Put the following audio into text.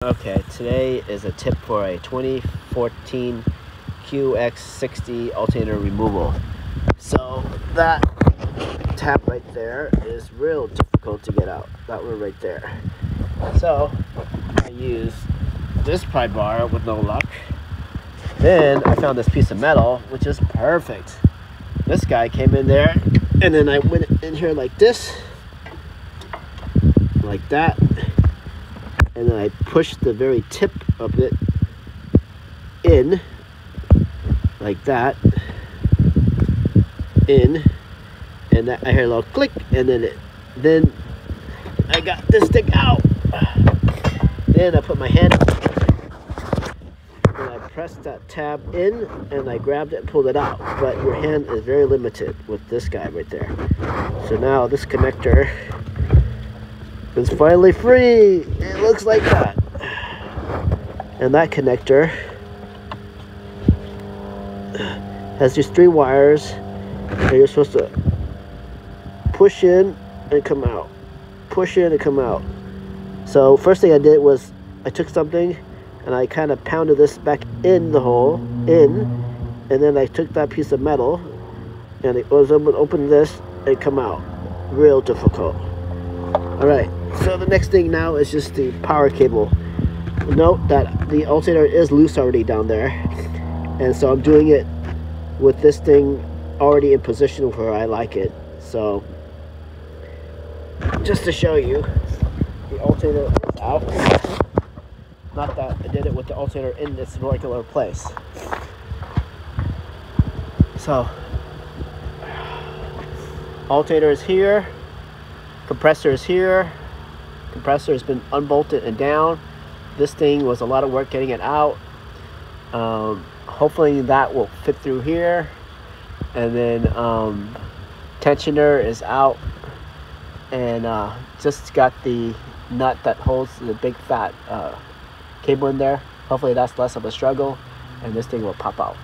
Okay, today is a tip for a 2014 QX60 alternator removal. So that tab right there is real difficult to get out. That one right there. So I use this pry bar with no luck. Then I found this piece of metal, which is perfect. This guy came in there, and then I went in here like this, like that. And then I push the very tip of it in, like that, in, and that, I hear a little click, and then I got this thing out. Then I put my hand, and I pressed that tab in, and I grabbed it and pulled it out. But your hand is very limited with this guy right there. So now this connector is finally free. It looks like that. And that connector has these 3 wires that you're supposed to push in and come out. Push in and come out. So first thing I did was I took something and I kind of pounded this back in the hole, and then I took that piece of metal and it was open this and come out. Real difficult. Alright, so the next thing now is just the power cable. Note that the alternator is loose already down there, and so I'm doing it with this thing already in position where I like it. So just to show you, the alternator is out. Not that I did it with the alternator in its regular place. So alternator is here, compressor is here. Compressor has been unbolted and down. This thing was a lot of work getting it out. Hopefully that will fit through here. And then tensioner is out, and just got the nut that holds the big fat cable in there. Hopefully that's less of a struggle, and this thing will pop out.